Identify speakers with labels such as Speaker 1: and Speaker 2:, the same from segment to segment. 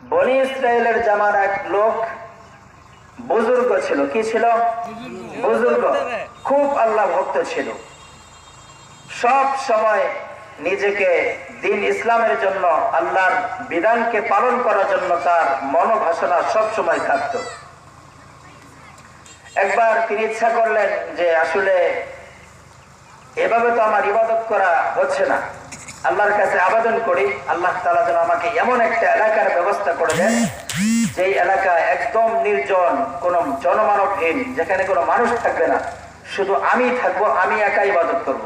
Speaker 1: বনি ইসরায়েলের জামার এক লোক বুজুর্গ ছিল। কি ছিল? বুজুর্গ, খুব আল্লাহ ভক্ত ছিল। সব সময় নিজেকে দিন ইসলামের জন্য, আল্লাহর বিধানকে পালন করার জন্য তার মনোবাসনা সব সময় থাকত। একবার তিনি ইচ্ছা করলেন যে আসলে এভাবে তো আমার ইবাদত করা হচ্ছে না, আল্লাহর কাছে আবেদন করি আল্লাহ তাআলা যেন আমাকে এমন একটা এলাকার ব্যবস্থা করে দেন যেই এলাকা একদম নির্জন, কোনো জনমানবহীন, যেখানে কোনো মানুষ থাকবে না, শুধু আমি থাকবো, আমি একা ইবাদত করব।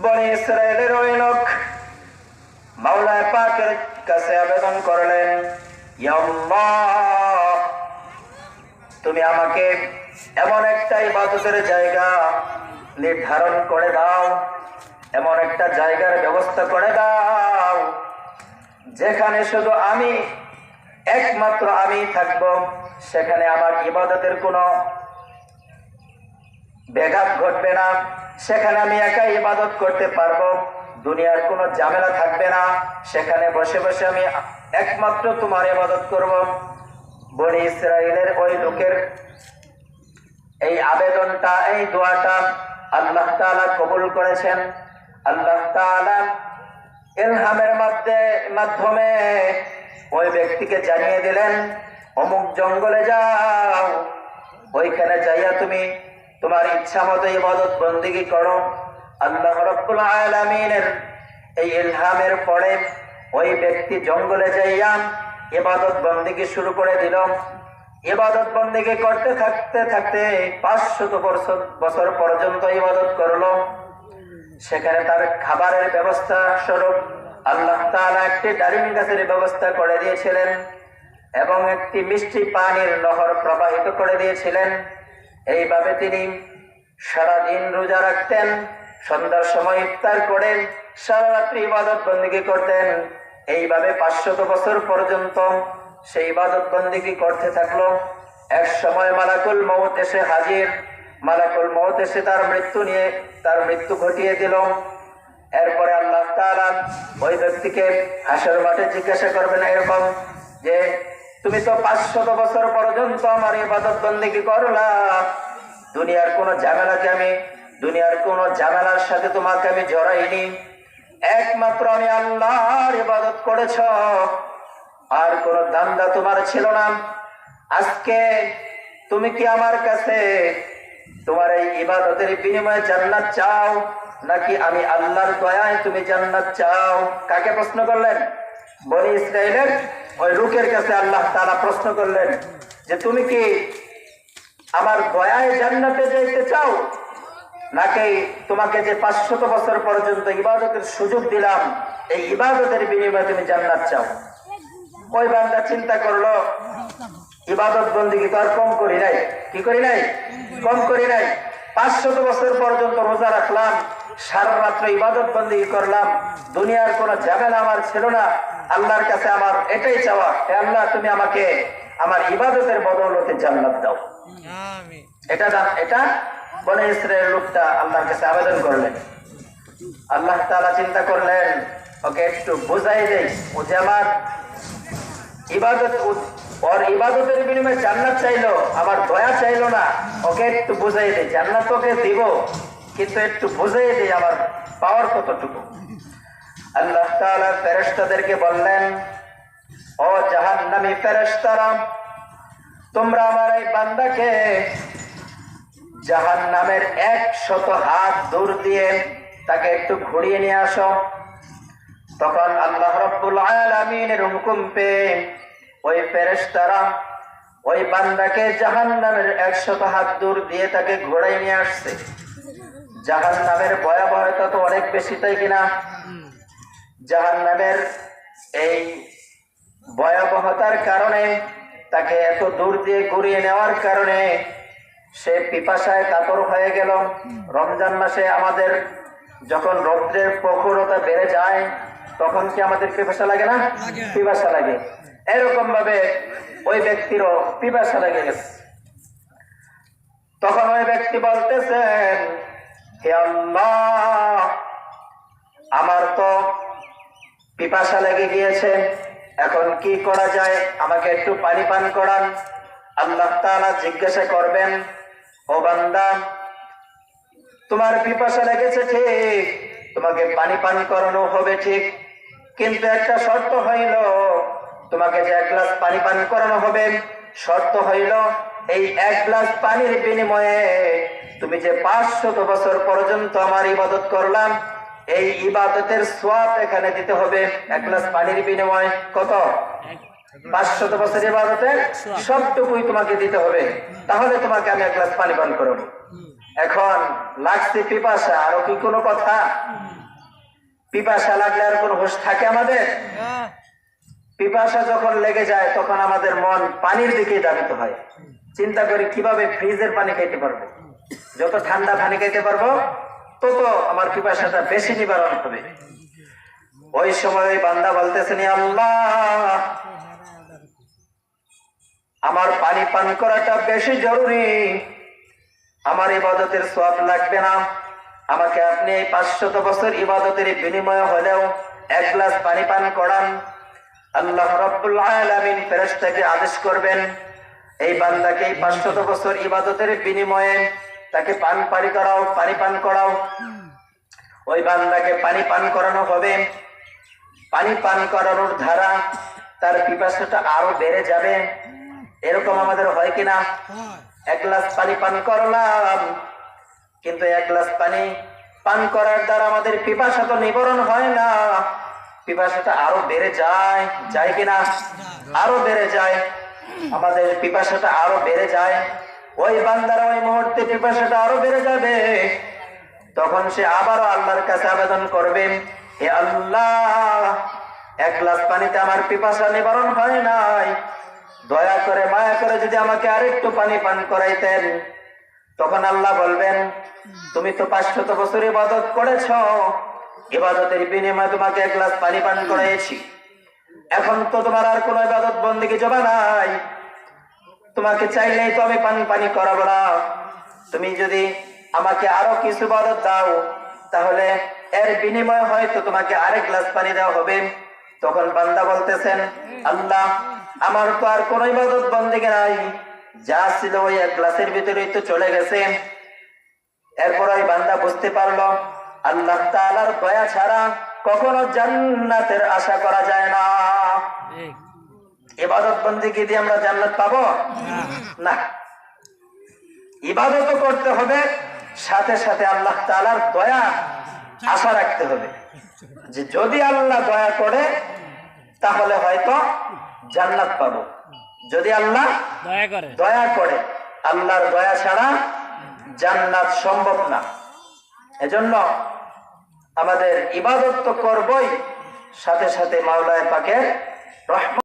Speaker 1: বনি ইসরায়েলের ওই লোক মাওলা পাকের কাছে আবেদন করলেন, ইয়া আল্লাহ, তুমি আমাকে এমন একটা ইবাদতের জায়গা নির্ধারণ করে দাও, এমন একটা জায়গার ব্যবস্থা করে দাও যেখানে শুধু আমি, একমাত্র আমি থাকব, সেখানে আমার ইবাদতের কোনো ব্যাঘাত ঘটবে না, সেখানে আমি একাই ইবাদত করতে পারবো, দুনিয়ার কোনো ঝামেলা থাকবে না, সেখানে বসে বসে আমি একমাত্র তোমার ইবাদত করব। বনি ইসরাইলের ওই লোকের এই আবেদনটা, এই দোয়াটা আল্লাহ তাআলা কবুল করেছেন। আল্লাহ তাআলা ইলহামের মাধ্যমে ওই ব্যক্তিকে জানিয়ে দিলেন, অমুক জঙ্গলে যাও, ওইখানে যাইয়া তুমি তোমার ইচ্ছা মতো ইবাদত বন্দেগী করো। আল্লাহ রাব্বুল আলামিনের এই ইলহামের পরে ওই ব্যক্তি জঙ্গলে যাইয়া ইবাদত বন্দেগী শুরু করে দিল। ইবাদত বন্দেগী করতে থাকতে থাকতে 500 বছর পর্যন্ত ইবাদত করলো। সেখানে তার খাবারের ব্যবস্থা স্বরূপ আল্লাহ তাআলা একটি ডালিম গাছের ব্যবস্থা করে দিয়েছিলেন এবং একটি মিষ্টি পানির নহর প্রবাহিত করে দিয়েছিলেন। এইভাবে তিনি সারাদিন রোজা রাখতেন, সন্ধ্যার সময় ইফতার করেন, সারা রাত্রি ইবাদত বন্দেগী করতেন। এইভাবে 500 বছর পর্যন্ত সেই ইবাদত বন্দেগী করতে থাকলো। এক সময় মালাকুল মউত এসে হাজির। মালাকুল মউত এসে তার মৃত্যু ঘটিয়ে দিল। এরপরে আল্লাহ তাআলা ওই ব্যক্তিকে হাসর মাঠে জিজ্ঞাসা করবেন এরকম যে, তুমি তো 500 বছর পর্যন্ত আমার ইবাদত বন্দেগী করলা, দুনিয়ার কোনো ঝামেলার সাথে তোমাকে আমি জড়াইনি, একমাত্র আমি আল্লাহর ইবাদত করেছ, আর কোন ধান্দা তোমার ছিল না। আজকে তুমি কি আমার কাছে তোমার এই ইবাদতের বিনিময়ে জান্নাত চাও, নাকি আমি আল্লাহর দয়ায় তুমি জান্নাত চাও? কাকে প্রশ্ন করলেন? বনি ইসরাইলের ওই লোকের কাছে আল্লাহ তাআলা প্রশ্ন করলেন যে, তুমি কি আমার দয়ায় জান্নাতে যেতে চাও, নাকি তোমাকে যে 500 বছর পর্যন্ত ইবাদতের সুযোগ দিলাম, এই ইবাদতের বিনিময়ে তুমি জান্নাত চাও? ওই বান্দা চিন্তা করলো, ইবাদত বন্দেগী তো আর কম করি নাই, কি করি নাই, কম করি নাই, 500 বছর পর্যন্ত রোজা রাখলাম, সারা রাত্র ইবাদত বন্দেগী করলাম, দুনিয়ার কোনো ঝামেলা আমার ছিল না, আল্লাহর কাছে আমার এটাই চাওয়া, হে আল্লাহ, তুমি আমাকে আমার ইবাদতের বদৌলতে জান্নাত দাও। এটা বনি ইসরায়েলের লোকটা আল্লাহর কাছে আবেদন করলেন। আল্লাহ তাআলা চিন্তা করলেন, ওকে একটু বুঝাই দেই, ও যে আমার ইবাদতের বিনিময়ে জান্নাত চাইলো, আমার দয়া চাইলো না, ওকে একটু বুঝাই দেই, জান্নাত ওকে দিব, কিন্তু একটু বুঝাই দেই আমার পাওয়ার কতটুকু। আল্লাহ তাআলা ফেরেশতাদেরকে বললেন, ও জাহান্নামী ফেরেশতারা, তোমরা আমার এই বান্দাকে জাহান্নামের 100 হাত দূর দিয়ে তাকে একটু ঘুরিয়ে নিয়ে আসো। তখন আল্লাহ রাব্বুল আলামিনের হুকুম পেয়ে ওই ফেরেশতারা ওই বান্দাকে জাহান্নামের 100 হাত দূর দিয়ে তাকে ঘোরাই নিয়ে আসছে। জাহান্নামের ভয়াবহতা তো অনেক বেশি, তাই কিনা? জাহান্নামের এই ভয়াবহতার কারণে, তাকে এত দূর দিয়ে ঘুরিয়ে নেওয়ার কারণে সে পিপাসায় কাতর হয়ে গেল। রমজান মাসে আমাদের যখন রৌদ্রের প্রখরতা বেড়ে যায়, তখন কি আমাদের পিপাসা লাগে না? পিপাসা লাগে। এরকম ভাবে ওই ব্যক্তিরও পিপাসা লেগে গেছে। তখন ওই ব্যক্তি বলতেছেন, হে আল্লাহ, আমার তো পিপাসা লেগে গিয়েছে, এখন কি করা যায়, আমাকে একটু পানি পান করান। আল্লাহ তাআলা জিজ্ঞাসা করবেন, ও বান্দা, তোমার পিপাসা লেগেছে ঠিক, তোমাকে পানি পান করানো হবে ঠিক, কিন্তু একটা শর্ত হইল, তোমাকে যে 1 গ্লাস পানি পান করানো হবে, শর্ত হইল এই 1 গ্লাস পানির বিনিময়ে তুমি যে 500 বছর পর্যন্ত আমার ইবাদত করলাম, এই ইবাদতের সওয়াব এখানে দিতে হবে। 1 গ্লাস পানির বিনিময়ে কত? 500 বছর ইবাদতের সবটুকুই তোমাকে দিতে হবে, তাহলে তোমাকে আমি 1 গ্লাস পানি পান করাবো। এখন লাগছে পিপাসা, আরো কি কোনো কথা? পিপাসা লাগলে আর কোন হুঁশ থাকে আমাদের? পিপাসা যখন লেগে যায় তখন আমাদের মন পানির দিকে ধাবিত হয়। চিন্তা করি কিভাবে ফ্রিজের পানি খাইতে পারবো, যত ঠান্ডা পানি খাইতে পারবো তত আমার পিপাসাটা বেশি নিবারণ হবে। ওই সময় বান্দা বলতেছেন, আল্লাহ, আমার পানি পান করাটা বেশি জরুরি, আমার ইবাদতের সওয়াব লাগবে না, আমাকে আপনি এই 500 বছর ইবাদতের বিনিময়ে হলেও 1 গ্লাস পানি পান করান। আল্লাহ রাব্বুল আলামিন ফেরেশতাকে আদেশ করবেন, এই বান্দাকে এই 500 বছর ইবাদতের বিনিময়ে তাকে পানি করাও, পানি পান করাও। ওই বান্দাকে পানি পান করানো হবে। পানি পান করানোর ধারা তার পিপাসাটা আরো বেড়ে যাবে। এরকম আমাদের হয় কিনা? 1 গ্লাস পানি পান করলাম, কিন্তু 1 গ্লাস পানি পান করার দ্বারা আমাদের পিপাসা তো নিবারণ হয় না, পিপাসাটা আরো বেড়ে যায়, যায় কিনা? আরো বেড়ে যায়, আমাদের পিপাসাটা আরো বেড়ে যায়। ওই বান্দার ওই মুহূর্তে পিপাসাটা আরো বেড়ে যাবে, তখন সে আবারও আল্লাহর কাছে আবেদন করবে, হে আল্লাহ, 1 গ্লাস পানিতে আমার পিপাসা নিবারণ হয় নাই, দয়া করে মায়া করে যদি আমাকে আরেকটু পানি পান করাইতেন। তখন আল্লাহ বলবেন, তুমি তো 500 বছর ইবাদত করেছো, ইবাদতের বিনিময়ে তোমাকে 1 গ্লাস পানি পান করাইছি, এখন তো তোমার আর কোনো ইবাদত বন্দেগী জমা নাই, তোমাকে চাইলেই তো আমি পানি করাবো না, তুমি যদি আমাকে আরো কিছু ইবাদত দাও তাহলে এর বিনিময়ে হয়তো তোমাকে আরেক গ্লাস পানি দেওয়া হবে। তখন বান্দা বলতেছেন, আল্লাহ, আমার তো আর কোনো ইবাদত বন্দেগী নাই, যা ছিল ওই 1 গ্লাসের ভিতরেই তো চলে গেছে। এরপর ওই বান্দা বুঝতে পারলো আল্লাহ তাআলার দয়া ছাড়া কখনো জান্নাতের আশা করা যায় না। ইবাদত বন্দেগী দিয়ে আমরা জান্নাত পাবো না। ইবাদত করতে হবে, সাথে সাথে আল্লাহ তাআলার দয়া আশা রাখতে হবে, যে যদি আল্লাহ দয়া করে তাহলে হয়তো জান্নাত পাবো। যদি আল্লাহ দয়া করে, আল্লাহর দয়া ছাড়া জান্নাত সম্ভব না। এজন্য আমাদের ইবাদত তো করবই, সাথে সাথে মাওলানা পাকের রহমত